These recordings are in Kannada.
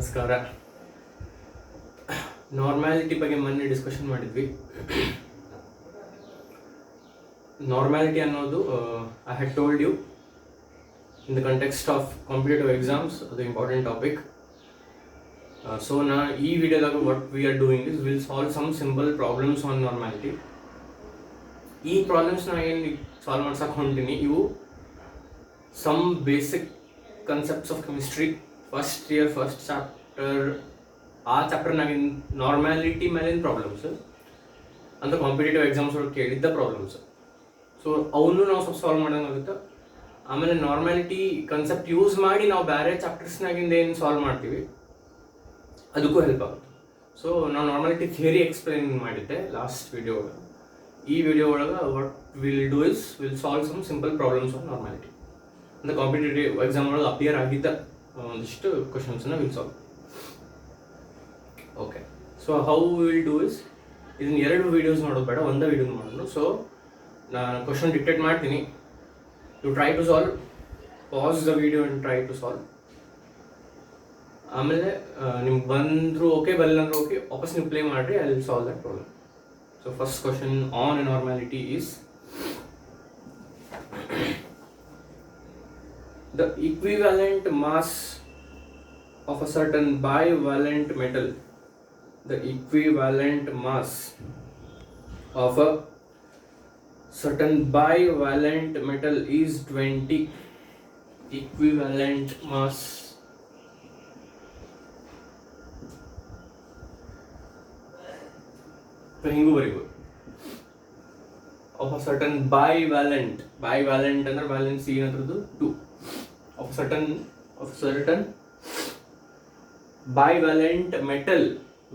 ನಮಸ್ಕಾರ. ನಾರ್ಮ್ಯಾಲಿಟಿ ಬಗ್ಗೆ ಮೊನ್ನೆ ಡಿಸ್ಕಷನ್ ಮಾಡಿದ್ವಿ. ನಾರ್ಮ್ಯಾಲಿಟಿ ಅನ್ನೋದು I had told you in the context of competitive exams, ಅದು ಇಂಪಾರ್ಟೆಂಟ್ ಟಾಪಿಕ್. ಸೊ ನಾ ಈ ವಿಡಿಯೋದಾಗ what we are doing is will solve some simple problems on normality. ಈ ಪ್ರಾಬ್ಲಮ್ಸ್ನ ಏನು ಸಾಲ್ವ್ ಮಾಡ್ಸಕ್ಕೆ ಹೊಂಟೀನಿ, ಇವು some basic concepts of chemistry first year first chapter. ಆ ಚಾಪ್ಟರ್ನಾಗಿನ ನಾರ್ಮ್ಯಾಲಿಟಿ ಮೇಲಿನ ಪ್ರಾಬ್ಲಮ್ಸ್ ಅಂತ ಕಾಂಪಿಟೇಟಿವ್ ಎಕ್ಸಾಮ್ಸ್ ಒಳಗೆ ಕೇಳಿದ್ದ ಪ್ರಾಬ್ಲಮ್ಸ್. ಸೊ ಅವನು ನಾವು ಸ್ವಲ್ಪ ಸಾಲ್ವ್ ಮಾಡೋಂಗಾಗುತ್ತೆ. ಆಮೇಲೆ ನಾರ್ಮ್ಯಾಲಿಟಿ ಕನ್ಸೆಪ್ಟ್ ಯೂಸ್ ಮಾಡಿ ನಾವು ಬೇರೆ ಚಾಪ್ಟರ್ಸ್ನಾಗಿಂದ ಏನು ಸಾಲ್ವ್ ಮಾಡ್ತೀವಿ ಅದಕ್ಕೂ ಹೆಲ್ಪ್ ಆಗುತ್ತೆ. ಸೊ ನಾವು ನಾರ್ಮ್ಯಾಲಿಟಿ ಥಿಯರಿ ಎಕ್ಸ್ಪ್ಲೈನ್ ಮಾಡಿದ್ದೆ ಲಾಸ್ಟ್ ವಿಡಿಯೋ ಒಳಗೆ. ಈ ವಿಡಿಯೋ ಒಳಗೆ what will do is will solve some simple problems of normality. ಅಂದರೆ ಕಾಂಪಿಟೇಟಿವ್ ಎಕ್ಸಾಮ್ ಒಳಗೆ ಅಪಿಯರ್ ಆಗಿದ್ದ ಒಂದಿಷ್ಟು ಕ್ವಶನ್ಸ್ನ will solve. Okay, so how will do is, ಇದನ್ನ ಎರಡು ವೀಡಿಯೋಸ್ ನೋಡೋದು ಬೇಡ, ಒಂದೇ ವೀಡಿಯೋ ಮಾಡೋದು. ಸೊ ನಾನು ಕ್ವಶನ್ ಡಿಕ್ಟೇಟ್ ಮಾಡ್ತೀನಿ, you try to solve, pause the video and try to solve. ಆಮೇಲೆ ನಿಮ್ಗೆ ಬಂದರೂ ಓಕೆ, ಬರಲ್ಲ ಅಂದ್ರೆ ಓಕೆ, ವಾಪಸ್ ನೀವು ಪ್ಲೇ ಮಾಡಿರಿ, I will solve that problem. So first question on normality is the equivalent mass of a certain bivalent metal. The equivalent mass of a certain bivalent metal is 20. Equivalent mass of a certain bivalent ಅಂದ್ರೆ valence ಏನಂತದ್ದು 2 of certain bivalent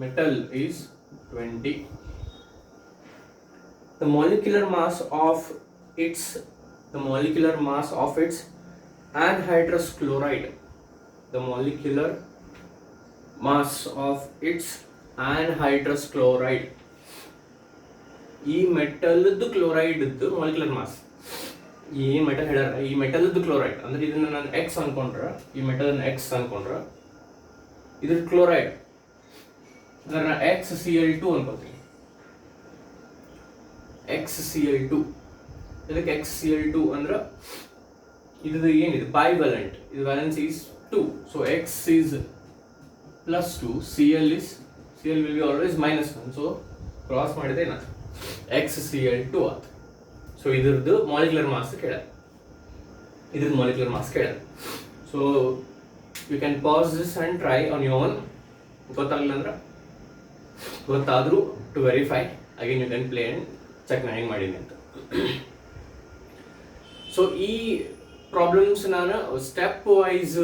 metal is 20. The molecular mass of its anhydrous chloride, the molecular mass of its anhydrous chloride, ಈ ಮೆಟಲ್ದು ಕ್ಲೋರೈಡ್ದು ಮಾಲಿಕ್ಯುಲರ್ ಮಾಸ್. ಈ ಮೆಟಲ್ ಹೇಳ್ಯಾರ, ಈ ಮೆಟಲ್ದು ಕ್ಲೋರೈಡ್ ಅಂದ್ರೆ ಇದನ್ನ ನಾನು ಎಕ್ಸ್ ಅನ್ಕೊಂಡ್ರೆ, ಈ ಮೆಟಲ್ ಎಕ್ಸ್ ಅನ್ಕೊಂಡ್ರೆ ಇದ್ರ ಕ್ಲೋರೈಡ್ ಅಂದ್ರೆ ನಾನು XCl2 ಅನ್ಕೋತೀನಿ. XCl2 ಇದಕ್ಕೆ XCl2 ಅಂದ್ರೆ ಇದು ಏನಿದೆ ಬೈವ್ಯಾಲೆಂಟ್, ಇದು valence is 2. So X is +2, Cl will be always -1. So cross ಮಾಡಿದ್ರೆ ಏನಾಯ್ತು XCl2 ಆಯ್ತು. ಸೊ ಇದ್ರದ್ದು ಮಾಲಿಕ್ಯುಲರ್ ಮಾಸ್ ಕೇಳ. So you can pause this and try on your own. ಗೊತ್ತಾಗಲಿಲ್ಲ ಅಂದ್ರೆ ಗೊತ್ತಾದರೂ to verify again you can play and check ನಾನು ಹೆಂಗೆ ಮಾಡೀನಿ ಅಂತ. ಸೊ ಈ ಪ್ರಾಬ್ಲಮ್ಸ್ ನಾನು ಸ್ಟೆಪ್ ವೈಸ್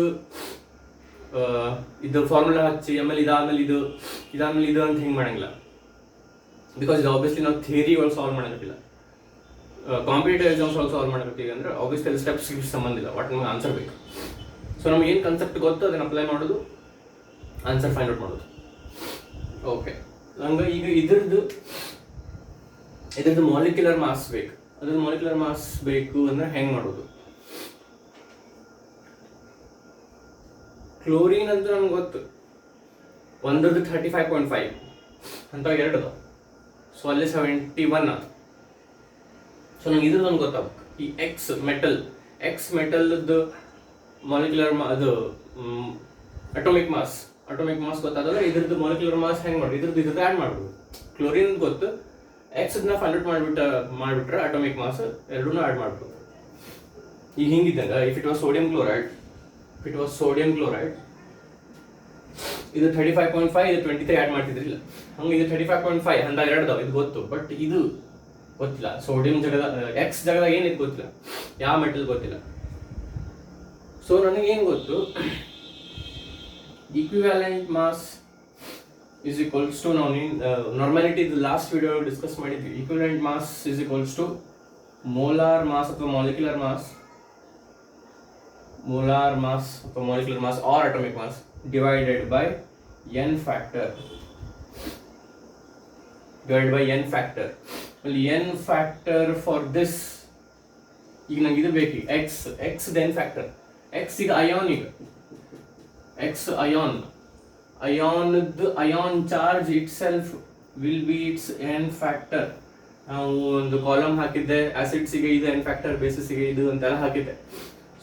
ಇದು ಫಾರ್ಮುಲಾ ಹಚ್ಚಿ ಆಮೇಲೆ ಇದಾದ್ಮೇಲೆ ಇದು ಅಂತ ಹಿಂಗೆ ಮಾಡಂಗಿಲ್ಲ. ಬಿಕಾಸ್ ಇದು ಆಬ್ವಿಯಸ್ಲಿ ನಾವು ಥಿಯರಿ ಒಳಗೆ ಸಾಲ್ವ್ ಮಾಡೋಕ್ಕಿಲ್ಲ, ಕಾಂಪಿಟೇಟಿವ್ ಎಕ್ಸಾಮ್ಸ್ ಒಳಗೆ ಸಾಲ್ವ್ ಮಾಡಬೇಕೀಗ ಅಂದ್ರೆ ಆಬ್ವಿಯಸ್ಲಿ ಅದು ಸ್ಟೆಪ್ಸ್ ಸಂಬಂಧ ಇಲ್ಲ, ಒಟ್ಟು ನಮಗೆ ಆನ್ಸರ್ ಬೇಕು. ಸೊ ನಮ್ಗೆ ಏನು ಕನ್ಸೆಪ್ಟ್ ಗೊತ್ತು ಅದನ್ನು ಅಪ್ಲೈ ಮಾಡೋದು, ಆನ್ಸರ್ ಫೈಂಡ್ ಔಟ್ ಮಾಡೋದು. ಓಕೆ, ನಂಗೆ ಈಗ ಇದ್ರದ್ದು ಮಾಲಿಕ್ಯುಲರ್ ಮಾಸ್ ಬೇಕು. ಅದ್ರದ್ದು ಮಾಲಿಕ್ಯುಲರ್ ಮಾಸ್ ಬೇಕು ಅಂದ್ರೆ ಹೆಂಗೆ ಮಾಡೋದು? ಕ್ಲೋರಿನ್ ಅಂತ ನಮ್ಗೆ ಗೊತ್ತು, ಒಂದ್ರದ್ದು 35.5 ಅಂತ ಎರಡು, ಸೊ ಅಲ್ಲಿ 71 ಅದು. ಸೊ ನಂಗೆ ಇದ್ರದ್ದು ಗೊತ್ತಾಗಬೇಕು. ಈ ಎಕ್ಸ್ ಮೆಟಲ್ದು ಮಾಲಿಕ್ಯುಲರ್ ಅದು ಅಟೋಮಿಕ್ ಮಾಸ್ ಗೊತ್ತಾದ್ರೆ ಇದ್ರದ್ದು ಮಾಲಿಕ್ಯುಲರ್ ಮಾಸ್ ಹೆಂಗೆ ಮಾಡೋದು? ಇದ್ರದ್ದು ಆ್ಯಡ್ ಮಾಡ್ಬೋದು. ಕ್ಲೋರಿನ್ ಗೊತ್ತು, ಎಕ್ಸ್ನ ಫೈಂಡ್ ಔಟ್ ಮಾಡಿಬಿಟ್ರೆ ಅಟೋಮಿಕ್ ಮಾಸ್ ಎರಡೂ ಆ್ಯಡ್ ಮಾಡ್ಬೋದು. ಈಗ ಹಿಂಗಿದ್ದಂಗ if it was sodium chloride ಇದು 35.5, ಇದು 23 ಆ್ಯಡ್ ಮಾಡ್ತಿದ್ರಿಲ್ಲ. ಹಂಗೆ ಇದು 35.5 ಅಂತ ಎರಡ್ದಾವ, ಇದು ಗೊತ್ತು. ಬಟ್ ಇದು ಗೊತ್ತಿಲ್ಲ, ಸೋಡಿಯಂ ಜಾಗದ ಎಕ್ಸ್ ಜಾಗದಾಗ ಏನಿದೆ ಗೊತ್ತಿಲ್ಲ, ಯಾವ ಮೆಟಲ್ ಗೊತ್ತಿಲ್ಲ. ಸೊ ನನಗೇನು ಗೊತ್ತು, equivalent mass is equals to, ನಾವು ನಾರ್ಮ್ಯಾಲಿಟಿ ಲಾಸ್ಟ್ ವಿಡಿಯೋ ಡಿಸ್ಕಸ್ ಮಾಡಿದ್ವಿ. Equivalent mass is equals to molar mass ಅಥವಾ molecular mass or atomic mass divided by n factor. Well, n factor for this, ಈಗ ನಂಗೆ ಇದು ಬೇಕು x n factor. x ಈಗ ಅಯಾನ್, ಈಗ x ion ion charge it self will be it's an factor. ನಾವು ಒಂದು ಕಾಲಮ್ ಹಾಕಿದ್ದೆ, ಆಸಿಡ್ಸಿಗೆ ಇದು ಎನ್ ಫ್ಯಾಕ್ಟರ್, ಬೇಸಿಸ್ಗೆ ಇದು ಅಂತೆಲ್ಲ ಹಾಕಿದ್ದೆ.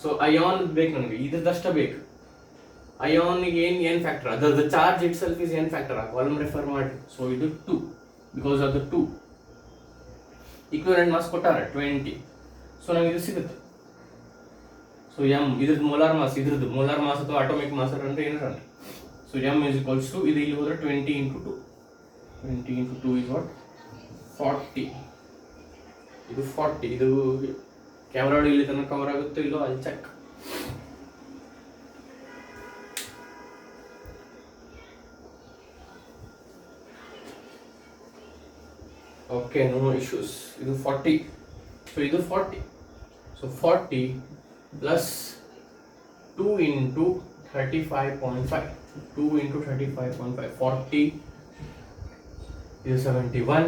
ಸೊ ಅಯಾನ್ ಬೇಕು ನನಗೆ, ಇದ್ರದಷ್ಟ ಬೇಕು. ಅಯಾನ್ಗೆ ಏನ್ ಫ್ಯಾಕ್ಟರ್, ಅದರ ಚಾರ್ಜ್ ಇಟ್ ಸೆಲ್ಫ್ ಇಸ್ ಏನ್ ಫ್ಯಾಕ್ಟರ್, ಆ ಕಾಲಮ್ ರೆಫರ್ ಮಾಡಿ. ಸೊ ಇದು 2, ಬಿಕಾಸ್ ಅದು 2 ಈಕ್ವಿವೆಲೆಂಟ್ ಮಾಸ್ ಕೊಟ್ಟಾರೆ 20. ಸೊ ನಮಗೆ ಇದು ಸಿಗುತ್ತೆ. ಸೊ ಎಮ್ ಇದ್ರದ್ದು ಮೋಲಾರ್ ಮಾಸ್, ಇದ್ರದ್ದು ಮೋಲಾರ್ ಮಾಸ್ ಅಥವಾ ಅಟೋಮಿಕ್ ಮಾಸ್ ಅಂದ್ರೆ ಏನಾರ. So M is equals to, ಇದು ಇಲ್ಲಿ ಹೋದ್ರೆ 20 into 2. 20 into 2 is what? 40. ಇದು 40. ಇದು ಕ್ಯಾಮ್ರಾ ಇಲ್ಲಿ ತನಕ ಕವರ್ ಆಗುತ್ತೋ ಇಲ್ಲೋ ಅಲ್ಲಿ ಚೆಕ್. Okay, no issues. ಇದು 40. ಸೊ ಇದು 40. So 40 plus 2 into 35.5. 2 into 35.5. 40 is 71.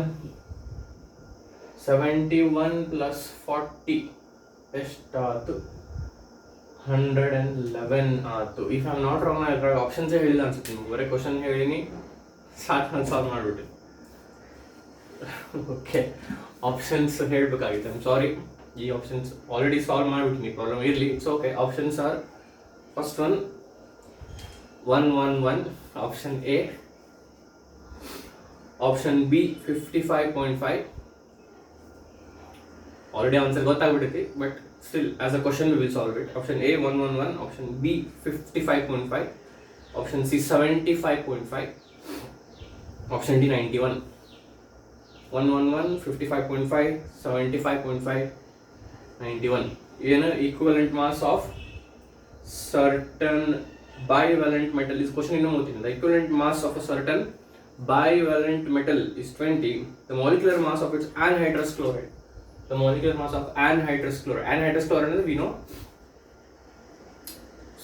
71 plus 40 ಎಷ್ಟಾಯ್ತು? 111 ಆಯ್ತು. If I am not wrong, ನಾನು ಆಪ್ಷನ್ಸ್ ಹೇಳಿಲ್ಲ ಅನ್ಸುತ್ತೆ ನಿಮ್ಗೆ, ಬರೀ ಕ್ವಶನ್ ಹೇಳಿನಿ, ಸಾಕು ನಾನು ಸಾಲ್ವ್ ಮಾಡಿಬಿಟ್ಟೆ. ಓಕೆ, ಆಪ್ಷನ್ಸ್ ಹೇಳಬೇಕಾಗಿತ್ತು, ಐಮ್ ಸಾರಿ. ಈ ಆಪ್ಷನ್ಸ್ ಆಲ್ರೆಡಿ ಸಾಲ್ವ್ ಮಾಡಿಬಿಟ್ಟಿನಿ, ಪ್ರಾಬ್ಲಮ್ ಇರಲಿ, it's okay. Options are, first one 111, option A. Option B 55.5. Already answer ಗೊತ್ತಾಗ್ಬಿಟ್ಟೈತಿ, but still as a question we will solve it. Option A 111, option B 55.5, option C 75.5, option D 91. 111, 55.5, 75.5, 91. ಏನು equivalent mass of certain bivalent metal is question ಇನ್ನೂ ಮೂತಿನಿ. The equivalent mass of a certain bivalent metal is 20. The molecular mass of its anhydrous chloride. The molecular mass of anhydrous chloride. Anhydrous chloride is, we know,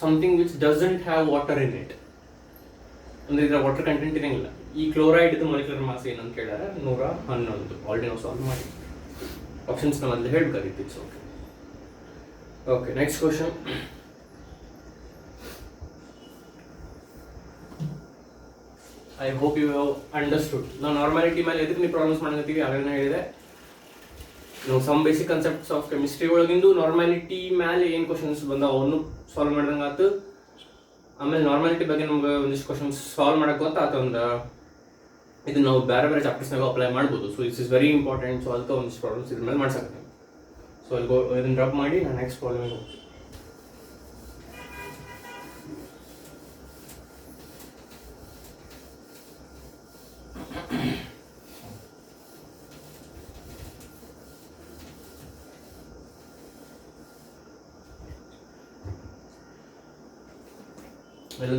something which doesn't have water in it. ಅಂದ್ರೆ ಇದರ ವಾಟರ್ ಕಂಟೆಂಟ್ ಇರಂಗಿಲ್ಲ. ಈ ಕ್ಲೋರೈಡ್ ಮಾಲಿಕ್ಯುಲರ್ ಮಾಸ್ ಏನಂತ ಕೇಳಿದ್ರೆ 111. ಆಲ್ರೆಡಿ ನಾವು ಸಾಲ್ವ್ ಮಾಡಿ ಆಪ್ಷನ್ಸ್ ಮೊದಲು ಹೇಳ್ಬೇಕಾಗಿತ್ತು. It's okay. Okay, next question. I hope you have understood. ನಾವು ನಾರ್ಮಾಲಿಟಿ ಮೇಲೆ ಎದಕ್ಕೆ ನೀವು ಪ್ರಾಬ್ಲಮ್ಸ್ ಮಾಡತ್ತೀವಿ ಆಗಲೇ ಹೇಳಿದೆ. ನಾವು some basic concepts of chemistry ಒಳಗಿಂದು ನಾರ್ಮಾಲಿಟಿ ಮೇಲೆ ಏನು ಕ್ವಶನ್ಸ್ ಬಂದಾವ ಅವನು ಸಾಲ್ವ್ ಮಾಡ್ದಂಗೆ ಆಯ್ತು. ಆಮೇಲೆ ನಾರ್ಮಾಲಿಟಿ ಬಗ್ಗೆ ನಮ್ಗೆ ಒಂದಿಷ್ಟು ಕ್ವಶನ್ಸ್ ಸಾಲ್ವ್ ಮಾಡಕ್ಕೆ ಗೊತ್ತಾಯ್ತು. ಒಂದು ಇದು ನಾವು ಬೇರೆ ಬೇರೆ ಚಾಪ್ಟರ್ಸ್ನಾಗ ಅಪ್ಲೈ ಮಾಡ್ಬೋದು. So it's is very important. So ಅದಕ್ಕೆ ಒಂದಿಷ್ಟು ಪ್ರಾಬ್ಲಮ್ಸ್ ಇದ್ರ ಮೇಲೆ ಮಾಡ್ಸಕ್ಕೆ. ಸೊ ಅಲ್ಲಿ ಇದನ್ನು ಡ್ರಾಪ್ ಮಾಡಿ ನಾನು ನೆಕ್ಸ್ಟ್ ಪ್ರಾಬ್ಲಮಿಗೆ ಹೋಗ್ತೀನಿ.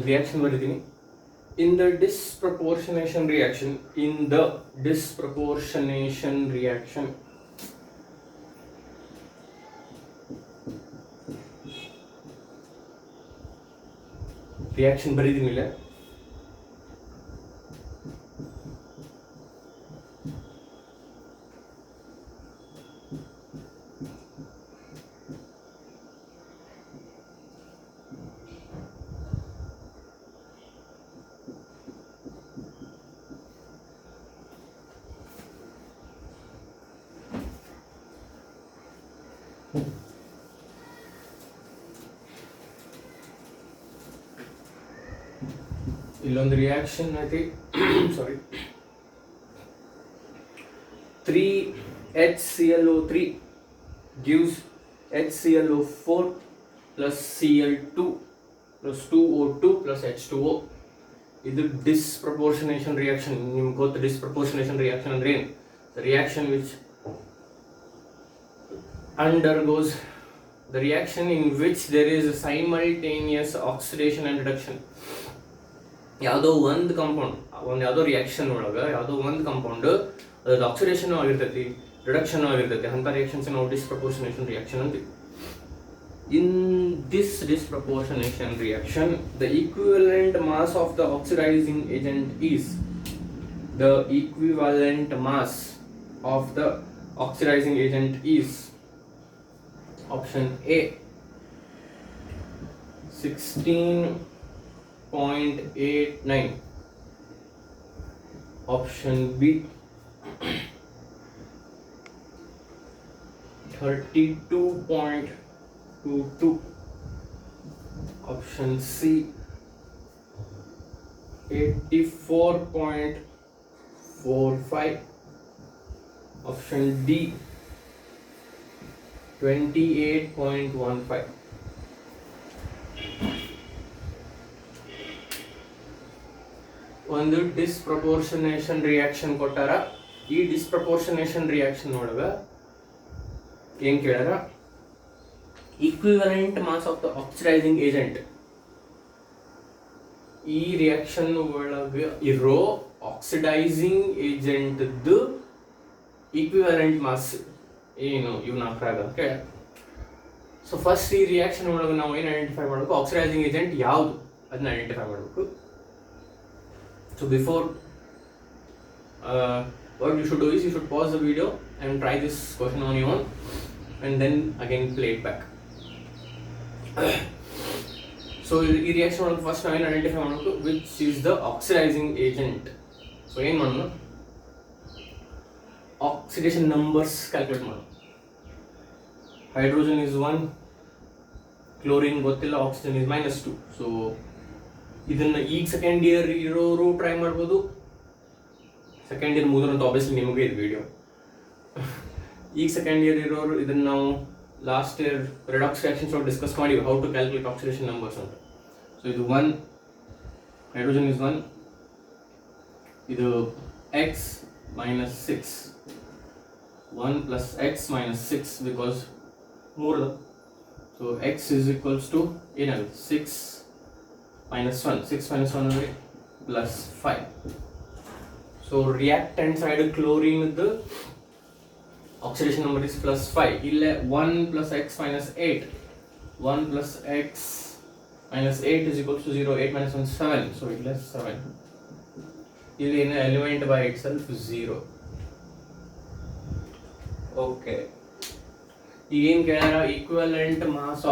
ರಿಯಾಕ್ಷನ್ ಬರೀತೀನಿ. In the disproportionation reaction, reaction ಬರೀತೀನಿ ಇಲ್ಲ. ಇಲ್ಲೊಂದು ರಿಯಾಕ್ಷನ್ ಐತಿ. ಸಾರಿ, 3HClO3 gives HClO4 plus Cl2 plus 2O2 plus H2O. ಇದು ಡಿಸ್ಪ್ರಪೋರ್ಷನೇಷನ್ ರಿಯಾಕ್ಷನ್. ನಿಮ್ಗೆ ಗೊತ್ತು ಡಿಸ್ಪ್ರಪೋರ್ಷನೇಷನ್ ರಿಯಾಕ್ಷನ್ ಅಂದ್ರೆ ಏನು? The reaction which undergoes the reaction in which there is a simultaneous oxidation and reduction. ಯಾವುದೋ ಒಂದು ಕಾಂಪೌಂಡ್, ಯಾವುದೋ ರಿಯಾಕ್ಷನ್ ಒಳಗೆ ಯಾವುದೋ ಒಂದು ಕಾಂಪೌಂಡ್ ಅದ್ರ ಆಕ್ಸಿಡೇಷನ್ ಆಗಿರ್ತೈತಿ, ರಿಡಕ್ಷನ್ ಆಗಿರ್ತೈತಿ. ಅಂತ ರಿಯಾಕ್ಷನ್ಸ್ ನಾವು ಡಿಸ್ಪ್ರಪೋರ್ಷನೇಷನ್ ರಿಯಾಕ್ಷನ್ ಅಂತೀವಿ. In this disproportionation reaction, the equivalent mass of the oxidizing agent is option A 16.5 28.89. Option B 32.22. Option C 84.45. Option D 28.15. ಒಂದು ಡಿಸ್ಪ್ರಪೋರ್ಷನೇಷನ್ ರಿಯಾಕ್ಷನ್ ಕೊಟ್ಟಾರ. ಈ ಡಿಸ್ಪ್ರಪೋರ್ಷನೇಷನ್ ರಿಯಾಕ್ಷನ್ ಒಳಗ ಏನ್ ಕೇಳಾರ, equivalent mass of the oxidising agent. ಈ ರಿಯಾಕ್ಷನ್ ಒಳಗೆ ಇರೋ ಆಕ್ಸಿಡೈಸಿಂಗ್ ಏಜೆಂಟ್ ಈಕ್ವಿವಲೆಂಟ್ ಮಾಸ್ ಏನು ಇವ್ ನಾಲ್ಕರಾಗ ಅಂತ ಕೇಳ. ಸೊ ಫಸ್ಟ್ ಈ ರಿಯಾಕ್ಷನ್ ಒಳಗೆ ನಾವು ಏನು ಐಡೆಂಟಿಫೈ ಮಾಡಬೇಕು, ಆಕ್ಸಿಡೈಸಿಂಗ್ ಏಜೆಂಟ್ ಯಾವುದು ಅದನ್ನ ಐಡೆಂಟಿಫೈ ಮಾಡಬೇಕು. So before what you should do is you should pause the video and try this question on your own and then again play it back. So ಈ ರಿಯಾಕ್ಷನ್ ಒಳಗೆ ಫಸ್ಟ್ ನಾವೇನು ಐಡೆಂಟಿಫೈ ಮಾಡಬೇಕು, which is the oxidising agent. So ಏನು ಮಾಡೋಣ, ಆಕ್ಸಿಡೇಷನ್ ನಂಬರ್ಸ್ ಕ್ಯಾಲ್ಕುಲೇಟ್ ಮಾಡೋಣ. ಹೈಡ್ರೋಜನ್ ಇಸ್ 1, ಕ್ಲೋರಿನ್ ಗೊತ್ತಿಲ್ಲ, ಆಕ್ಸಿಜನ್ ಇಸ್ -2. ಸೊ ಇದನ್ನ ಈಗ ಸೆಕೆಂಡ್ ಇಯರ್ ಇರೋರು ಟ್ರೈ ಮಾಡ್ಬೋದು. ಸೆಕೆಂಡ್ ಇಯರ್ ಮುಗಿದ್ರಂತ ಆಬ್ವಿಯಸ್ಲಿ ನಿಮಗೆ ಇದು ವಿಡಿಯೋ. ಈಗ ಸೆಕೆಂಡ್ ಇಯರ್ ಇರೋರು ಇದನ್ನ ನಾವು ಲಾಸ್ಟ್ ಇಯರ್ ರೆಡಾಕ್ಸ್ ರಿಯಾಕ್ಷನ್ಸ್ ಒಳಗೆ ಡಿಸ್ಕಸ್ ಮಾಡಿವಿ, how to calculate oxidation numbers ಅಂತ. ಸೊ ಇದು 1, ಹೈಡ್ರೋಜನ್ ಇಸ್ 1, ಇದು x -6, 1 + x -6 because 3. So x is equals to ಏನಾಗುತ್ತೆ, 6 - 1, 6 - 1 ಅಂದರೆ +5. So reactant side chlorine oxidation number is +5. ಇಲ್ಲೇ 1 + x - 8, 1 + x - 8 is equals to 0, 8 - 1 7, so ಇಲ್ಲೇ 7. ಇಲ್ಲಿ ಏನು element by itself 0. Okay, ಈಗೇನು ಕೇಳ್ಯಾರ, equivalent mass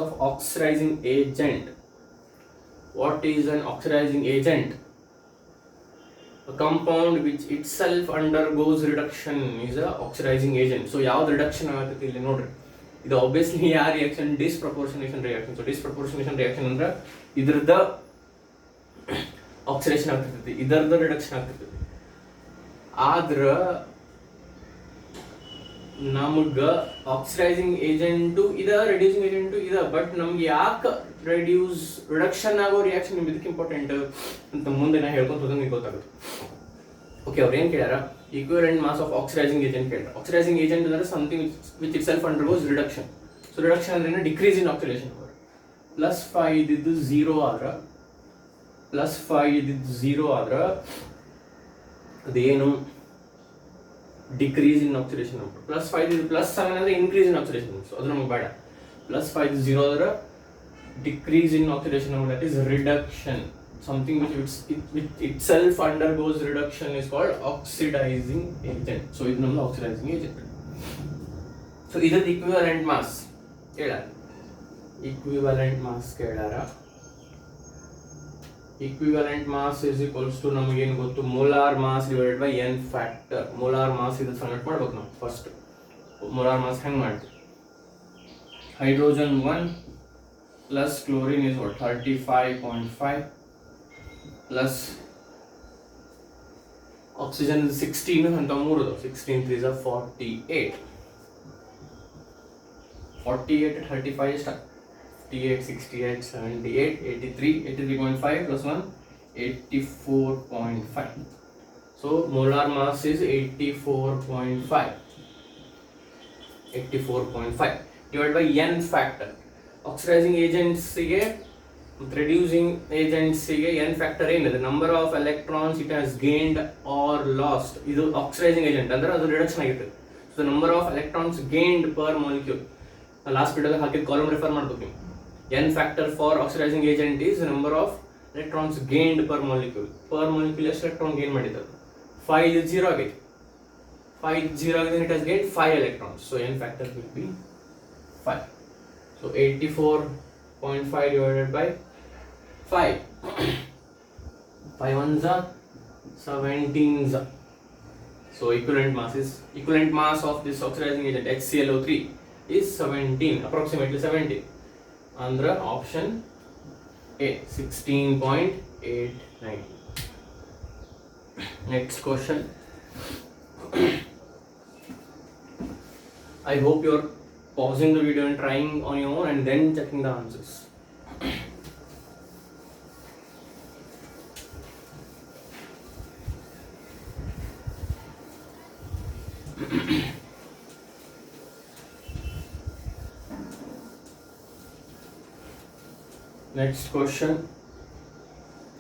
of oxidising agent. What is an oxidising agent? A compound which itself undergoes reduction is a oxidizing agent. So ಯಾವ್ದು ರಿಡಕ್ಷನ್ ಆಗತ್ತೆ ಇಲ್ಲಿ ನೋಡ್ರಿ, ಇದು ಆಬ್ವಿಯಸ್ಲಿ ಯಾವ ರಿಯಾಕ್ಷನ್, ಡಿಸ್ಪ್ರಪೋರ್ಷನೇಷನ್ ರಿಯಾಕ್ಷನ್. ಸೊ ಡಿಸ್ಪ್ರಪೋರ್ಷನೇಷನ್ ರಿಯಾಕ್ಷನ್ ಅಂದ್ರೆ ಇದ್ರದ ಆಕ್ಸಿಡೇಷನ್ ಆಗ್ತಿರ್ತೈತಿ, ಇದರದ ರಿಡಕ್ಷನ್ ಆಗ್ತಿರ್ತೈತಿ. ಆದ್ರ ನಮಗ ಆಕ್ಸಿಡೈಸಿಂಗ್ ಏಜೆಂಟು ಇದ, ರೆಡ್ಯೂಸಿಂಗ್ ಏಜೆಂಟು ಇದ, ಬಟ್ ನಮ್ಗೆ ಯಾಕೆ ರಿಡಕ್ಷನ್ ಆಗೋ ರಿಯಾಕ್ಷನ್ ನಿಮ್ಗೆ ಇದಕ್ಕೆ ಇಂಪಾರ್ಟೆಂಟ್ ಅಂತ ಮುಂದೆ ನಾ ಹೇಳ್ಕೊಂತ ಹೋದಂಗೆ ಗೊತ್ತಾಗುತ್ತೆ. ಓಕೆ, ಅವ್ರು ಏನು ಕೇಳ್ಯಾರ, equivalent mass of oxidising agent ಕೇಳ್ಯಾರ. ಆಕ್ಸಿಡೈಸಿಂಗ್ ಏಜೆಂಟ್ ಅಂದ್ರೆ something which itself undergoes reduction. So reduction ಅಂದ್ರೆ ಡಿಕ್ರೀಸ್ ಇನ್ ಆಕ್ಸಿಡೇಷನ್ ಪವರ್. +5 ಇದ್ದಿದ್ದು 0 ಆದ್ರೆ, +5 ಇದ್ದಿದ್ದು 0 ಆದ್ರೆ ಅದೇನು ಡಿಕ್ರೀಸ್ ಇನ್ ಆಕ್ಸಿಡೇಷನ್ ನಂಬರ್. +5 ಇದು +7 ಅಂದ್ರೆ increase in oxidation number. So ಅದು ನಮಗೆ ಬೇಡ. +5 0 ಆದ್ರೆ decrease in oxidation number, that is reduction. Something which itself undergoes reduction is called oxidizing agent. So ಇದು ನಮ್ದು oxidizing agent. So ಇದರ equivalent mass ಕೇಳಾರ, equivalent mass ಕೇಳಾರ. equivalent mass is equals to ನಮಗೇನು ಗೊತ್ತು, molar mass divided by n factor. molar mass ಇದು ಸಣ್ಣಟ್ ಮಾಡ್ಬೇಕು ನಾವು ಫಸ್ಟ್. molar mass ಹೆಂಗೆ ಮಾಡ್ತೀವಿ, hydrogen 1 plus chlorine is what, 35.5 plus oxygen is 16 ಅಂತ 3 16 3 is 48. 48 35 is 58 68 78 83 83.5 plus 1 84.5. so molar mass is 84.5 divided by n factor. Oxidising ಏಜೆಂಟ್ಸಿಗೆ ಮತ್ತು ರೆಡ್ಯೂಸಿಂಗ್ ಏಜೆಂಟ್ಸಿಗೆ n ಫ್ಯಾಕ್ಟರ್ ಏನಿದೆ, number of electrons it has gained or lost. ಇದು ಆಕ್ಸಿಡೈಸಿಂಗ್ ಏಜೆಂಟ್ ಅಂದ್ರೆ ಅದು ರಿಡಕ್ಷನ್ ಆಗಿರ್ತದೆ. So number of electrons gained per molecule, last ವಿಡಿಯೋದಾಗ ಹಾಕಿದ ಕಾಲಮ್ ರೆಫರ್ ಮಾಡ್ಬೇಕು ನೀವು. n factor for oxidising agent is number of electrons gained per molecule. ಎಷ್ಟು ಎಲೆಕ್ಟ್ರಾನ್ ಗೇನ್ ಮಾಡಿದ್ದಾರೆ, 5 0 ಆಗೈತಿ. 5 0 ಆಗಿದೆ, it has gained 5 electrons. So n factor will be 5. So 84.5 divided by 5. 5 ones are 17s. So equivalent mass of this oxidizing agent HClO3 is 17, approximately 17. Andhra option A, 16.89. Next question. I hope you're pausing the video and trying on your own and then checking the answers. Next question.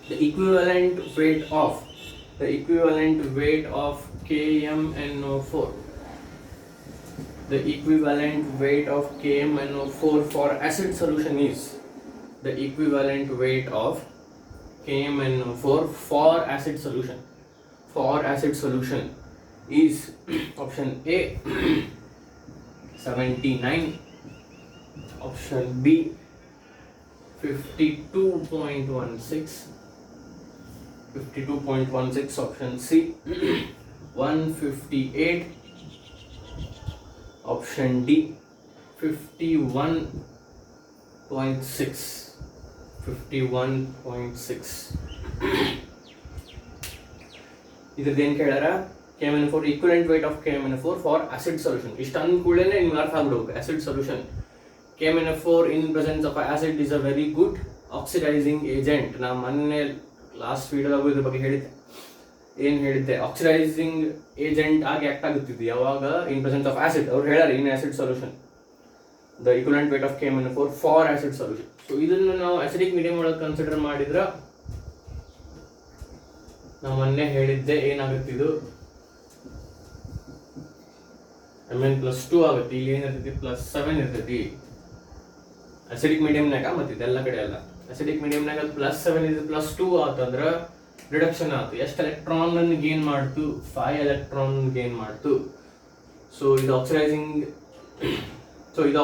The equivalent weight of KMNO4. The equivalent weight of KMNO4 for acid solution is. The equivalent weight of KMNO4 for acid solution. Is option A 79, option B 52.16, option C 158, option D 51.6. ಇದ್ರದ್ದು ಏನು ಕೇಳಾರ KMNO4 equivalent weight of KMNO4 for acid solution. ಇಷ್ಟು ಅಂದ್ಕೂಡಲೇ ನಿಮ್ಗೆ ಅರ್ಥ ಆಗ್ಬಿಡ್ಬೇಕು. acid solution, KMNO4 in presence of acid is a very good oxidizing agent. ನಾನು ಮೊನ್ನೆ ಲಾಸ್ಟ್ ವಿಡಿಯೋದಾಗೂ ಇದ್ರ ಬಗ್ಗೆ ಹೇಳಿದ್ದೆ ಆಕ್ಸಿಡೈಸಿಂಗ್ ಏಜೆಂಟ್ ಆಗಿ ಆಕ್ಟ್ ಆಗುತ್ತಿದ್ದು ಯಾವಾಗ ಇನ್ ಪ್ರೆಸೆನ್ಸ್ ಆಫ್ ಆಸಿಡ್. ಅವ್ರು ಹೇಳಾರೆ in acid solution the equivalent weight of KMNO4 for acid solution. So ಇದನ್ನು ನಾವು ಅಸಿಡಿಕ್ ಮೀಡಿಯಂ ಒಳಗೆ ಕನ್ಸಿಡರ್ ಮಾಡಿದ್ರೆ ನಾವು ಮೊನ್ನೆ ಹೇಳಿದ್ದೆ ಏನಾಗುತ್ತಿದ್ದು Mn+2 ಆಗುತ್ತೆ. ಇಲ್ಲಿ ಏನಿರ್ತೈತಿ +7 ಇರ್ತೈತಿ ಅಸಿಡಿಕ್ ಮೀಡಿಯಂನಾಗ. ಮತ್ತು ಇದೆಲ್ಲ ಕಡೆ ಅಲ್ಲ, ಅಸಿಡಿಕ್ ಮೀಡಿಯಂನಾಗ +7 ಇದು +2 ಆತಂದ್ರೆ ರಿಡಕ್ಷನ್ ಆಯ್ತು. ಎಷ್ಟು ಎಲೆಕ್ಟ್ರಾನ್ ಅನ್ನು ಗೇನ್ ಮಾಡ್ತು? 5 ಎಲೆಕ್ಟ್ರಾನ್ ಗೇನ್ ಮಾಡ್ತು. ಸೊ ಇದು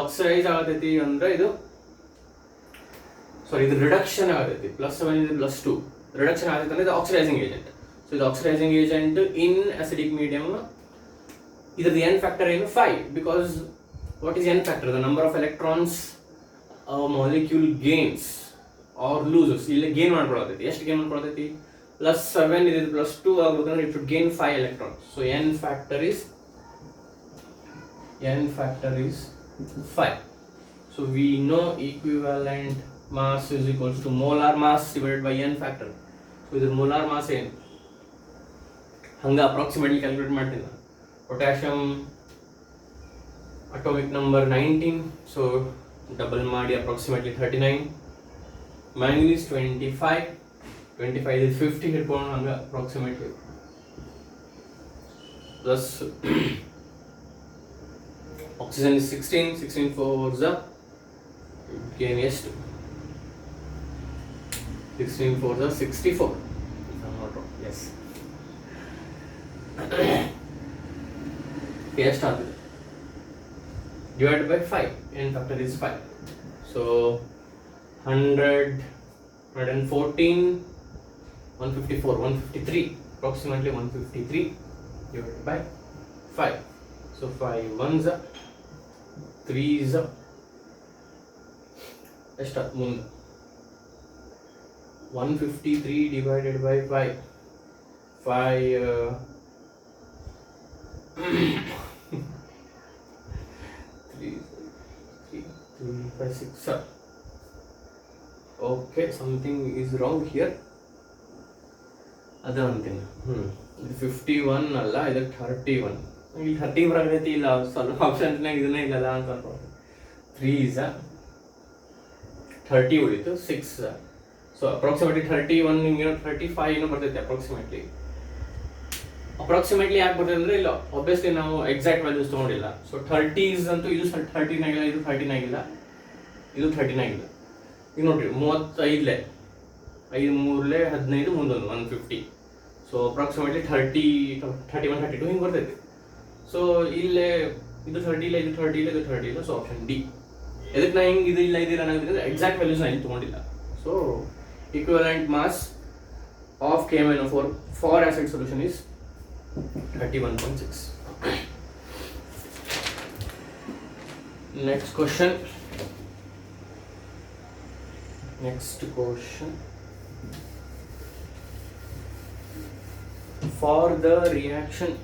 ಆಕ್ಸಿಡೈಸ್ ಆಗತೈತಿ ಅಂದ್ರೆ ಇದು ರಿಡಕ್ಷನ್ ಆಗತೈತಿ. +7 ಇದು +2 ರಿಡಕ್ಷನ್ ಆಗತೈತಿ ಅಂದ್ರೆ ಇದು ಆಕ್ಸಿಡೈಸಿಂಗ್ ಏಜೆಂಟ್. ಸೊ ಇದು oxidising agent in acidic medium. ಇದ್ರದ್ದು n ಫ್ಯಾಕ್ಟರ್ ಏನು? 5. Because what is n factor? The number of electrons molecule gains or losses. ಇಲ್ಲಿ ಗೇನ್ ಮಾಡ್ಕೊಳತೈತಿ. ಎಷ್ಟು ಗೇನ್ ಮಾಡ್ಕೊಳತೈತಿ? +7 ಇದು +2 ಆಗ್ಬೇಕಂದ್ರೆ it should gain 5 electrons. So n factor is 5. So we know equivalent mass is equals to molar mass divided by n factor. So ಇದು molar mass ಏನು ಹಂಗ ಅಪ್ರಾಕ್ಸಿಮೇಟ್ಲಿ ಕ್ಯಾಲ್ಕುಲೇಟ್ ಮಾಡ್ತೀನಿ ನಾನು. Potassium atomic number 19, so double ಮಾಡಿ ಅಪ್ರಾಕ್ಸಿಮೇಟ್ಲಿ 39. ಮ್ಯಾಂಗನೀಸ್ 25 is 50 ಹಿಡ್ಕೊಂಡು ಹಂಗೆ approximately plus oxygen is 16 4 gain ಎಷ್ಟು? 16 4 64. ಎಸ್ ಎಷ್ಟು ಆಗ್ತದೆ? Divide by 5. n factor is 5. So 100 114 154 153, approximately 153 divided by 5. So 5 ones 3s ಎಷ್ಟು ಮುಂದೆ 153 divided by 5 3 5 6. Okay, something is wrong here. ಅದು ಅಂತೀನಿ. ಇದು 51 ಅಲ್ಲ, ಇದು 31. ಇಲ್ಲಿ 30 ಬರತೈತಿ. ಇಲ್ಲ ಸ್ವಲ್ಪ ಆಪ್ಷನ್ಸ್ನಾಗ ಇದನ್ನೇ ಇಲ್ಲಲ್ಲ ಅಂತ ಅನ್ಕೊಂಡು 3s 30 ಉಳಿತು 6. ಸೊ ಅಪ್ರಾಕ್ಸಿಮೇಟ್ಲಿ 31 ಹಿಂಗೇನೋ 35 ಏನೋ ಬರ್ತೈತೆ ಅಪ್ರಾಕ್ಸಿಮೇಟ್ಲಿ ಯಾಕೆ ಬರ್ತದೆ ಅಂದರೆ ಇಲ್ಲ ಆಬ್ವಿಯಸ್ಲಿ ನಾವು ಎಕ್ಸಾಕ್ಟ್ ವ್ಯಾಲ್ಯೂಸ್ ತೊಗೊಂಡಿಲ್ಲ. ಸೊ 30s ಅಂತೂ ಇದು 13 ಆಗಿಲ್ಲ, ಇದು 13 ಆಗಿಲ್ಲ, ಇದು 13 ಆಗಿಲ್ಲ. ಈಗ ನೋಡ್ರಿ 35 5 3 15 ಮುಂದೊಂದು 150. ಸೊ ಅಪ್ರಾಕ್ಸಿಮೇಟ್ಲಿ 31 32 ಹಿಂಗೆ ಬರ್ತೈತಿ. ಸೊ ಇಲ್ಲೇ ಇದು 30 ಇಲ್ಲ, ಇದು 30 ಇಲ್ಲ, ಇದು 30 ಇಲ್ಲ. So option D. ಎದಕ್ಕೆ ನಾ ಹಿಂಗೆ ಇದು ಇಲ್ಲ ಇದಿಲ್ಲ ಅನ್ನೋದ್ರಿಂದ ಎಕ್ಸಾಕ್ಟ್ ವ್ಯಾಲ್ಯೂಸ್ ನಾನು ಇಲ್ಲಿ ತೊಗೊಂಡಿಲ್ಲ. So equivalent mass of KMnO4 for acid solution is 31.6. Next question. For the reaction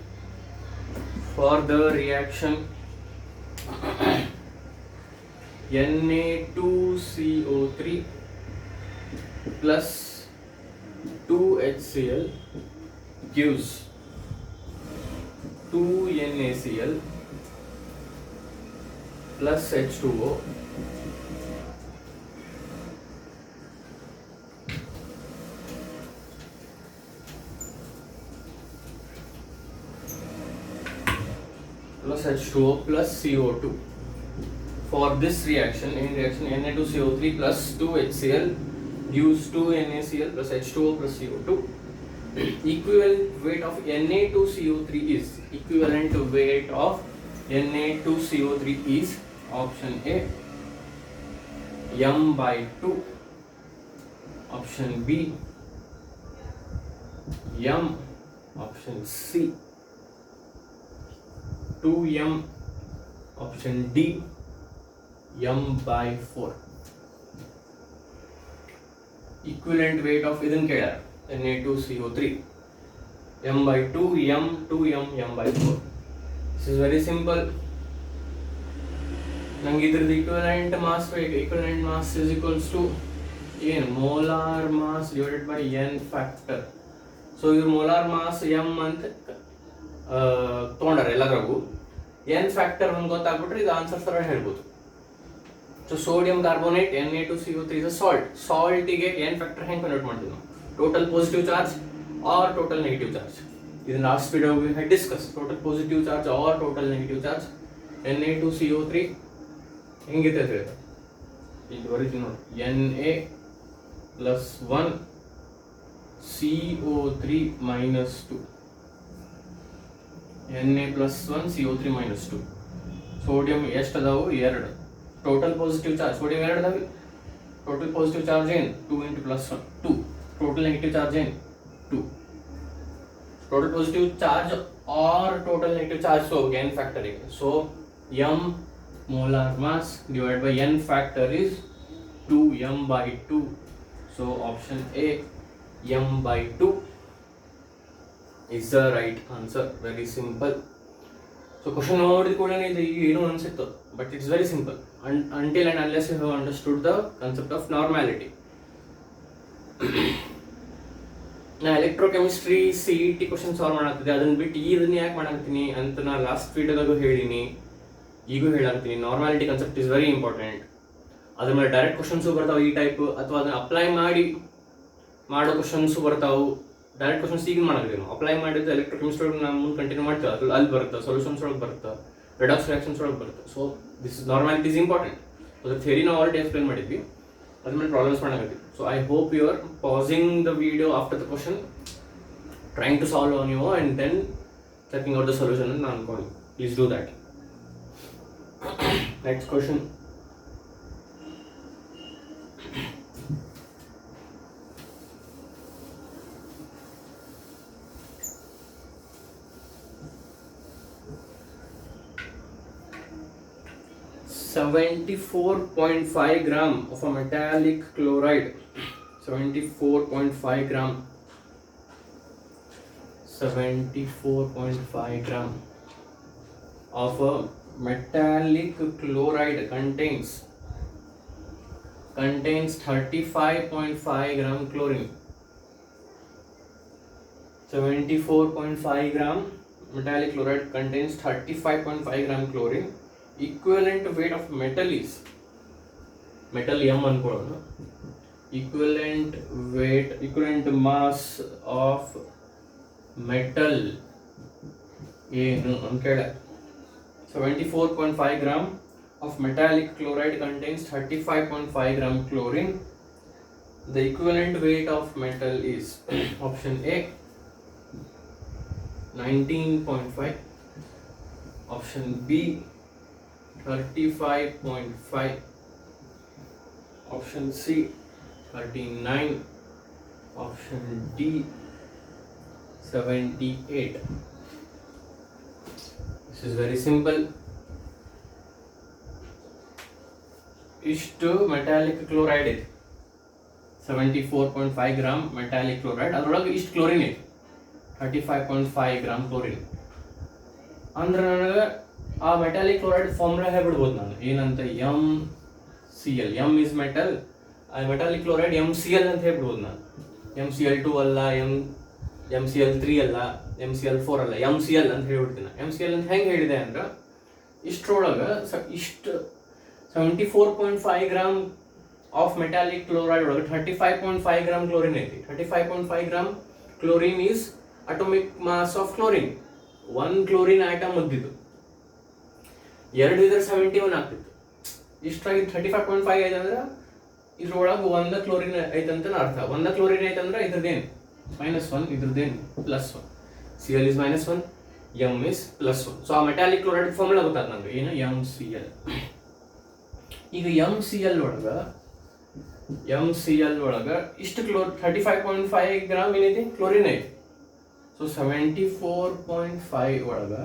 Na2CO3 plus 2HCl gives 2NaCl plus H2O plus H2O plus CO2. For this reaction, in reaction Na2CO3 plus 2HCl gives 2NaCl plus H2O plus CO2. Equivalent weight of Na2CO3 is option A m/2, option B m, option C 2m, option D m/4. Equivalent weight of ಇದನ್ನು ಕೇಳ್ಯಾರ Na2CO3 m/2, m, 2m, m/4. This is very simple. ನಂಗೆ ಇದ್ರದ್ದು equivalent mass is equals to ಏನು molar mass divided by n factor. So ಇದು molar mass m ಅಂತ ತೊಗೊಂಡಾರೆ ಎಲ್ಲದ್ರಾಗೂ. n factor ಒಂದು ಗೊತ್ತಾಗ್ಬಿಟ್ರೆ ಇದು ಆನ್ಸರ್ ಸರ ಹೇಳ್ಬೋದು. So sodium carbonate Na2CO3 is a salt. ಸಾಲ್ಟಿಗೆ n factor ಹೆಂಗೆ ಕನ್ವರ್ಟ್ ಮಾಡ್ತೀವಿ ನಾವು? Total positive charge or total negative charge. ಇದನ್ನ last video we had discuss. Total positive charge or total negative charge. Na2CO3 ಹೆಂಗಿದೆ ಅಂತ ಹೇಳಿದ್ರೆ ಇದು ಬರೀತೀನಿ ನೋಡಿ. Na+1 CO3 -2. Na+1 CO3 -2. Sodium ಎಷ್ಟು ಅದಾವು? 2. ಟೋಟಲ್ ಪಾಸಿಟಿವ್ ಚಾರ್ಜ್ ಸೋಡಿಯಂ 2 ಅದಾವೆ. ಟೋಟಲ್ ಪಾಸಿಟಿವ್ ಚಾರ್ಜ್ ಏನು? 2 × +1 2. ಟೋಟಲ್ ನೆಗೆಟಿವ್ ಚಾರ್ಜ್ ಏನು? 2. Total positive charge or total negative charge so n factor ಇದೆ. So m molar mass divided by n factor is 2m/2. So option A m/2 is the right answer. Very simple. So question ನೋಡಿದ ಕೂಡಲೇ ಇದು ಏನು ಅನ್ಸಿತ್ತು, but it's very simple until and unless you have understood the concept of normality. ನಾ ಎಲೆಕ್ಟ್ರೋಕೆಮಿಸ್ಟ್ರಿ CET ಕ್ವಶನ್ ಸಾಲ್ವ್ ಮಾಡಾಕ್ತಿದ್ದೆ. ಅದನ್ನ ಬಿಟ್ಟು ಇದನ್ನ ಯಾಕೆ ಮಾಡಾಕ್ತೀನಿ ಅಂತ ನಾ ಲಾಸ್ಟ್ ವಿಡಿಯೋದಾಗೂ ಹೇಳಿನಿ, ಈಗೂ ಹೇಳಾಕ್ತೀನಿ. ನಾರ್ಮಾಲಿಟಿ ಕಾನ್ಸೆಪ್ಟ್ ಇಸ್ ವೆರಿ ಇಂಪಾರ್ಟೆಂಟ್. ಅದ್ರ ಮೇಲೆ ಡೈರೆಕ್ಟ್ ಕ್ವಶನ್ಸು ಬರ್ತಾವೆ ಈ ಟೈಪ್, ಅಥವಾ ಅದನ್ನ ಅಪ್ಲೈ ಮಾಡಿ ಮಾಡೋ ಕ್ವಶನ್ಸು ಬರ್ತಾವೆ. ಡೈರೆಕ್ಟ್ ಕ್ವಶನ್ಸ್ ಈಗ ಮಾಡಾಕ್ತೀವಿ ನಾವು. ಅಪ್ಲೈ ಮಾಡಿದ್ದು ಎಲೆಕ್ಟ್ರೋಕೆಮಿಸ್ಟ್ರಿ ನಾವು ಮುಂದೆ ಕಂಟಿನ್ಯೂ ಮಾಡ್ತೀವಿ, ಅದು ಅಲ್ಲಿ ಬರುತ್ತೆ, ಸೊಲ್ಯೂಷನ್ಸ್ ಒಳಗೆ ಬರುತ್ತೆ, ರಿಡಕ್ಸ್ ರಿಯಾಕ್ಷನ್ಸ್ ಒಳಗೆ ಬರುತ್ತೆ. So this normality is important. ಅದು ಥಿಯರಿ ನಾವು ಆಲ್ರೆಡಿ ಎಕ್ಸ್ಪ್ಲೇನ್ ಮಾಡಿದ್ವಿ, ಅದ್ರ ಮೇಲೆ ಪ್ರಾಬ್ಲಮ್ಸ್ ಮಾಡಾಕತ್ತೀವಿ. So I hope you are pausing the video after the question, trying to solve on you and then checking out the solution ಅಂತ ನಾನು ಅನ್ಕೊಂಡು. Please do that. Next question. (74.5 gram of a metallic chloride). 74.5 gram. 74.5 gram of a metallic chloride contains 35.5 gram chlorine. 74.5 gram metallic chloride contains 35.5 gram chlorine. Equivalent weight of metal is metal m ಅನ್ಕೊಳ್ಳೋಣ. equivalent mass of metal ಏನು ಅಂತ ಕೇಳ. 74.5 gram of metallic chloride contains 35.5 gram chlorine. The equivalent weight of metal is option A 19.5, option B 35.5, option C 39, option D 78. This is very simple. ಇಷ್ಟು ಮೆಟಾಲಿಕ್ ಕ್ಲೋರೈಡ್ ಇದೆ, 74.5 ಗ್ರಾಮ್ ಮೆಟಾಲಿಕ್ ಕ್ಲೋರೈಡ್. ಅದರೊಳಗೆ ಇಷ್ಟು ಕ್ಲೋರಿನ್ ಇದೆ, 35.5 ಗ್ರಾಮ್ ಕ್ಲೋರಿನ್. ಅಂದ್ರೆ ನನಗೆ ಆ ಮೆಟಾಲಿಕ್ ಕ್ಲೋರೈಡ್ ಫಾರ್ಮುಲಾ ಹೇಳ್ಬಿಡ್ಬೋದು ನಾನು, ಏನಂತ MCl. ಎಮ್ ಇಸ್ ಮೆಟಲ್, ಆ ಮೆಟಾಲಿಕ್ ಕ್ಲೋರೈಡ್ MCl ಅಂತ ಹೇಳ್ಬಿಡ್ಬೋದು ನಾನು. MCl2 ಅಲ್ಲ, MCl3 ಅಲ್ಲ, MCl4 ಅಲ್ಲ, MCl ಅಂತ ಹೇಳ್ಬಿಡ್ತೀನಿ. MCl ಅಂತ ಹೆಂಗೆ ಹೇಳಿದೆ ಅಂದ್ರೆ, ಇಷ್ಟರೊಳಗೆ ಇಷ್ಟು 74.5 ಗ್ರಾಮ್ ಆಫ್ ಮೆಟಾಲಿಕ್ ಕ್ಲೋರೈಡ್ ಒಳಗೆ 35.5 ಗ್ರಾಮ್ ಕ್ಲೋರಿನ್ ಐತಿ. 35.5 gram chlorine is atomic mass of chlorine. 1 chlorine atom ಮುದ್ದಿದ್ದು 2 ಇದ್ರೆ 71 ಆಗ್ತಿತ್ತು. ಇಷ್ಟಾಗಿ 35.5 ಐತೆ ಅಂದ್ರೆ ಇದ್ರೊಳಗೆ 1 ಕ್ಲೋರಿನ್ ಐತಂತ ಅರ್ಥ. 1 ಕ್ಲೋರಿನ್ ಐತಂದ್ರೆ ಇದ್ರದ್ದೇನು -1, ಇದ್ರದ್ದೇನು +1. Cl is -1, M is +1. So ಆ ಮೆಟಾಲಿಕ್ ಕ್ಲೋರೈಡ್ ಫಾರ್ಮುಲಾ ಗೊತ್ತಾದ ನಂಗೆ, ಏನು MCl. ಈಗ MCl ಒಳಗೆ ಇಷ್ಟು 35.5 ಗ್ರಾಮ್ ಏನೈತಿ ಕ್ಲೋರಿನ್ ಐತಿ. ಸೊ 74.5 ಒಳಗೆ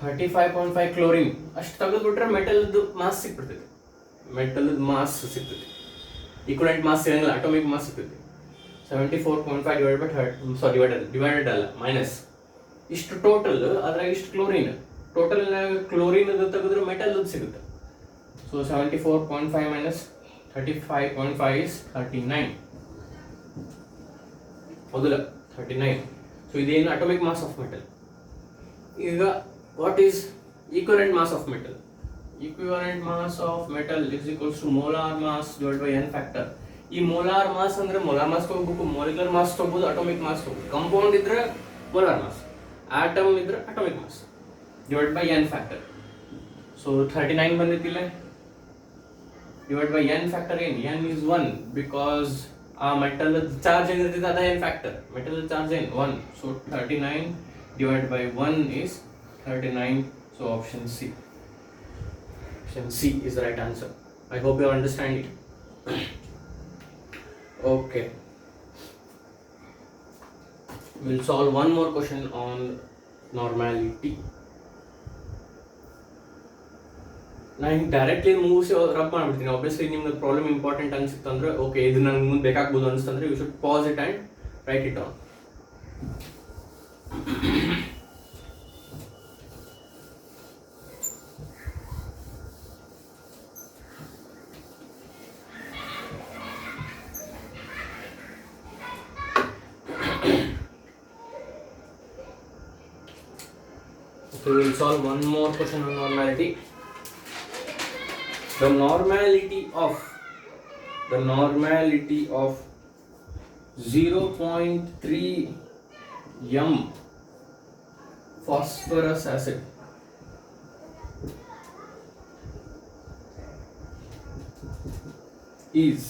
35.5 ಕ್ಲೋರಿನ್ ಅಷ್ಟು ತೆಗೆದ್ಬಿಟ್ರೆ ಮೆಟಲ್ದು ಮಾಸ್ ಸಿಕ್ಬಿಡ್ತೈತಿ. ಈಕ್ವಲೆಂಟ್ ಮಾಸ್ ಸಿಗಂಗಿಲ್ಲ, ಅಟೋಮಿಕ್ ಮಾಸ್ ಸಿಗ್ತೈತಿ. 74.5 ಡಿವೈಡೆಡ್ ಅಲ್ಲ, ಮೈನಸ್ ಇಷ್ಟು ಟೋಟಲ್. ಅದ್ರಾಗ ಇಷ್ಟು ಕ್ಲೋರಿನ್, ಟೋಟಲ್ ಕ್ಲೋರಿನ್ ತೆಗೆದ್ರೆ ಮೆಟಲ್ ಸಿಗುತ್ತೆ. So 74.5 minus 35.5 is 39. ಹೌದಲ್ಲ, 39. ಸೊ ಇದೇನು ಅಟೋಮಿಕ್ ಮಾಸ್ ಆಫ್ ಮೆಟಲ್. ಈಗ what is equivalent mass of metal? Equivalent mass of metal is equals to molar mass divided by n factor. ಈ ಮೋಲಾರ್ ಮಾಸ್ ಅಂದ್ರೆ ಮೋಲಾರ್ ಮಾಸ್ ತಗೋಬೇಕು, ಮಾಲಿಕ್ಯುಲರ್ ಮಾಸ್ ತಗೋಬಹುದು, ಅಟೋಮಿಕ್ ಮಾಸ್ ತಗೋಬಹುದು. ಕಂಪೌಂಡ್ ಇದ್ರೆ ಮೋಲಾರ್ ಮಾಸ್, ಆಟಮ್ ಇದ್ರೆ atomic mass divide by n factor. So 39 ಬಂದಿತ್ತಿಲ್ಲ, ಡಿವೈಡ್ ಬೈ n ಫ್ಯಾಕ್ಟರ್. ಏನು n is 1 ಬಿಕಾಸ್ ಆ ಮೆಟಲ್ ಚಾರ್ಜ್ ಏನಿರ್ತದೆ ಅದ n ಫ್ಯಾಕ್ಟರ್. ಮೆಟಲ್ ಚಾರ್ಜ್ ಏನು 1. So 39 divide by 1 is 39. So option C. Option C is the right answer. I hope you understand it. Okay. We'll solve one more question on normality. ನಾನು ಡೈರೆಕ್ಟ್ಲಿ ಮೂವ್ಸ್ ರಬ್ ಮಾಡ್ಬಿಡ್ತೀನಿ. ಆಬ್ವಿಯಸ್ಲಿ ನಿಮ್ಗೆ ಪ್ರಾಬ್ಲಮ್ ಇಂಪಾರ್ಟೆಂಟ್ ಅನ್ಸುತ್ತೆ ಅಂದ್ರೆ, ಓಕೆ ಇದು ನಂಗೆ ಮುಂದೆ ಬೇಕಾಗ್ಬೋದು ಅನಿಸ್ತಂದ್ರೆ, you should pass it and write it down. So we will solve one more question on normality. The normality of 0.3 m phosphorus acid is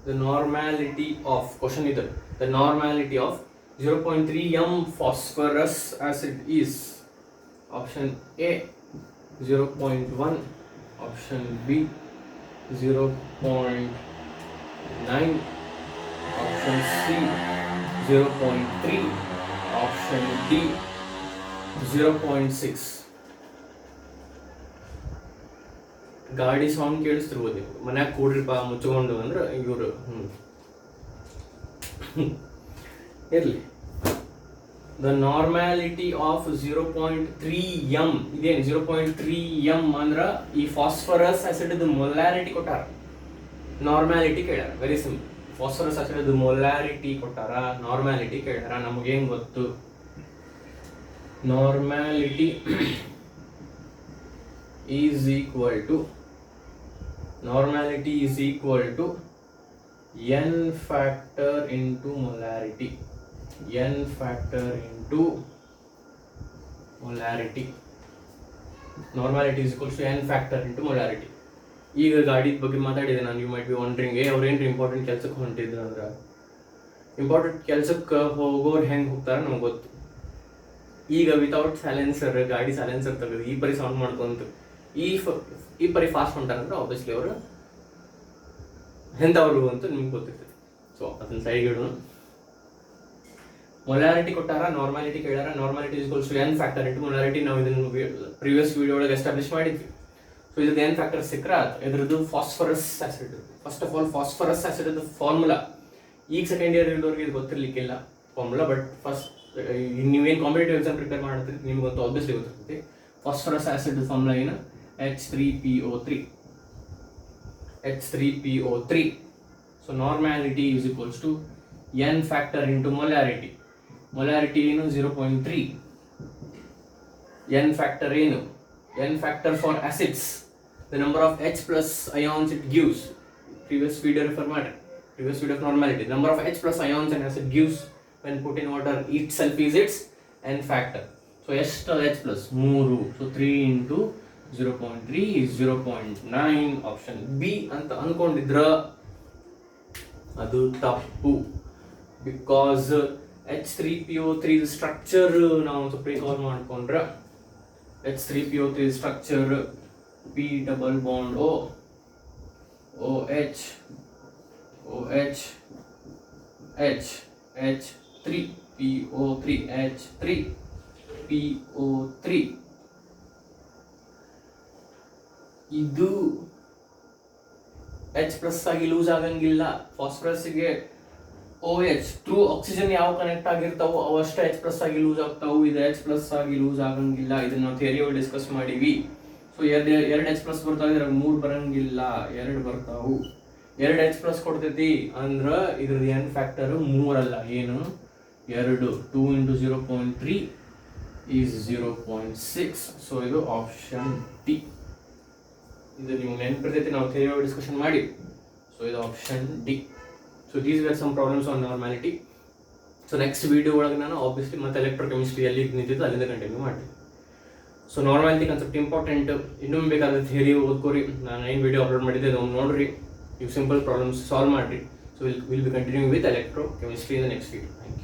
the normality of question either the normality of 0.3 m phosphorus acid is option A 0.1, option B 0.9, option C 0.3, option D 0.6. ಗಾಡಿ ಸೌಂಡ್ ಕೇಳಿಸ್ತಿರ್ಬೋದು, ಮನ್ಯಾಗ ಕೂಡ್ರಿಪ್ಪ ಮುಚ್ಕೊಂಡು ಅಂದ್ರೆ ಇವರು ಇರಲಿ. ದ ನಾರ್ಮ್ಯಾಲಿಟಿ ಆಫ್ 0.3 m ಇದೇನು 0.3 m ಅಂದ್ರೆ ಈ ಫಾಸ್ಫರಸ್ ಆಸಿಡ್ ಮೊಲಾರಿಟಿ ಕೊಟ್ಟಾರ, ನಾರ್ಮ್ಯಾಲಿಟಿ ಕೇಳ್ಯಾರ. Very simple, phosphorus acid molarity ಕೊಟ್ಟಾರ, ನಾರ್ಮ್ಯಾಲಿಟಿ ಕೇಳ್ಯಾರ. ನಮಗೇನು ಗೊತ್ತು, normality is equal to n factor into molarity. n factor into molarity. Normality is equal to n factor into molarity. ಈಗ ಗಾಡಿದ ಬಗ್ಗೆ ಮಾತಾಡಿದೆ ನಾನು. ಯು ಮೈಟ್ ಬಿ ವಂಡ್ರಿಂಗ್, ಅವ್ರೇನ್ರಿ ಇಂಪಾರ್ಟೆಂಟ್ ಕೆಲಸಕ್ಕೆ ಹೊಂಟಿದ್ರು ಅಂದ್ರೆ, ಇಂಪಾರ್ಟೆಂಟ್ ಕೆಲಸಕ್ಕೆ ಹೋಗೋರು ಹೆಂಗೆ ಹೋಗ್ತಾರೆ ನಮ್ಗೆ ಗೊತ್ತು. ಈಗ ವಿತೌಟ್ ಸೈಲೆನ್ಸರ್, ಗಾಡಿ ಸೈಲೆನ್ಸರ್ ತೆಗೆದು ಈ ಪರಿ ಸೌಂಡ್ ಮಾಡ್ಕೊಂತ ಈ ಪರಿ ಫಾಸ್ಟ್ ಹೊಂಟಾರಂದ್ರೆ ಆಬ್ವಿಯಸ್ಲಿ ಅವರು ಎಂಥವ್ರು ಅಂತ ನಿಮ್ಗೆ ಗೊತ್ತಿರ್ತದೆ. ಸೊ ಅದನ್ನ ಸೈಡ್ಗೆ ಇಡೋಣ. ಮೊಲಾರಿಟಿ ಕೊಟ್ಟಾರ, ನಾರ್ಮಾಲಿಟಿ ಕೇಳಾರ. Normality is equals to n factor into molarity. ನಾವು ಇದನ್ನು ಪ್ರೀವಿಯಸ್ ವಿಡಿಯೋ ಒಳಗೆ ಎಸ್ಟಾಬ್ಲಿಷ್ ಮಾಡಿದ್ವಿ. ಸೊ ಇದಕ್ಕೆ n ಫ್ಯಾಕ್ಟರ್ ಸಿಕ್ಕರೆ ಇದ್ರದ್ದು phosphorus acid. First of all phosphorus acid formula ಈಗ ಸೆಕೆಂಡ್ ಇಯರ್ ಇರೋರಿಗೆ ಇದು ಗೊತ್ತಿರ್ಲಿಕ್ಕಿಲ್ಲ ಫಾರ್ಮುಲಾ, ಬಟ್ ಫಸ್ಟ್ ನೀವೇನು ಕಾಂಪಿಟೇಟಿವ್ ಎಕ್ಸಾಮ್ ಪ್ರಿಪೇರ್ ಮಾಡ್ತೀರಿ ನಿಮ್ಗಂತೂ ಆಬ್ವಿಯಸ್ಲಿ ಗೊತ್ತಿರ್ತೈತಿ. ಫಾಸ್ಫರಸ್ ಆಸಿಡ್ ಫಾರ್ಮುಲಾ ಏನು? H3PO3. H3PO3. So normality is equals to n factor into molarity. Molarity ಏನು? 0.3. n ಫ್ಯಾಕ್ಟರ್ ಏನು? n factor for acids, the number of H plus ions it gives. Previous video refer ಮಾಡಿ, previous video of normality. Number of H plus ions an acid gives when put in water itself is its n factor. So ಎಷ್ಟು H plus? 3. So 3 into 0.3 is 0.9. Option B ಅಂತ ಅನ್ಕೊಂಡಿದ್ರ ಅದು ತಪ್ಪು. ಬಿಕಾಸ್ H3PO3 ಸ್ಟ್ರಕ್ಚರ್ ನಾವು ಸ್ವಲ್ಪ ರಿಕಾಲ್ ಮಾಡ್ಕೊಂಡ್ರೆ H3PO3 structure P double bond O, OH, OH, H, H3PO3, H3PO3. ಇದು H ಪ್ಲಸ್ ಆಗಿ ಲೂಸ್ ಆಗಂಗಿಲ್ಲ. ಫಾಸ್ಫರಸ್ಗೆ OH ಥ್ರೂ ಆಕ್ಸಿಜನ್ ಯಾವ ಕನೆಕ್ಟ್ ಆಗಿರ್ತಾವೋ ಅವಷ್ಟೇ H ಪ್ಲಸ್ ಆಗಿ ಲೂಸ್ ಆಗ್ತಾವು. ಇದು H ಪ್ಲಸ್ ಆಗಿ ಲೂಸ್ ಆಗಂಗಿಲ್ಲ. ಇದನ್ನ ನಾವು ಥಿಯರಿ ಒಳಗೆ ಡಿಸ್ಕಸ್ ಮಾಡೀವಿ. ಸೊ ಎರಡು H ಪ್ಲಸ್ ಬರ್ತಾವೆ, ಇದ್ರಾಗ 3 ಬರಂಗಿಲ್ಲ, 2 ಬರ್ತಾವು. 2 H ಪ್ಲಸ್ ಕೊಡ್ತೈತಿ ಅಂದ್ರೆ ಇದ್ರದ್ದು n ಫ್ಯಾಕ್ಟರ್ 3 ಅಲ್ಲ, ಏನು? 2. 2 into 0.3 is 0.6. ಸೊ ಇದು ಆಪ್ಷನ್ ಡಿ. ಇದು ನಿಮ್ಗೆ ನೆನಪಿರ್ತೈತಿ, ನಾವು ಥಿಯರಿ ಒಳಗೆ ಡಿಸ್ಕಷನ್ ಮಾಡಿ. ಸೊ ಇದು option D. So these were some problems on normality. So next video ಒಳಗೆ ನಾನು ಆಬ್ವಿಯಸ್ಲಿ ಮತ್ತೆ ಎಲೆಕ್ಟ್ರೋಕೆಮಿಸ್ಟ್ರಿ ಎಲ್ಲಿ ನಿಂತಿದ್ದು ಅಲ್ಲಿಂದ ಕಂಟಿನ್ಯೂ ಮಾಡ್ತೀನಿ. So normality concept important. ಇನ್ನೊಮ್ಮೆ ಬೇಕಾದ್ರೆ ಥಿಯರಿ ಓದ್ಕೋರಿ. ನಾನು ಏನು ವಿಡಿಯೋ ಅಪ್ಲೋಡ್ ಮಾಡಿದ್ದೆ ಅದನ್ನು ನೋಡ್ರಿ, ಇವು ಸಿಂಪಲ್ ಪ್ರಾಬ್ಲಮ್ಸ್ ಸಾಲ್ವ್ ಮಾಡಿರಿ. So will be continuing with electrochemistry in the next video. Thank you.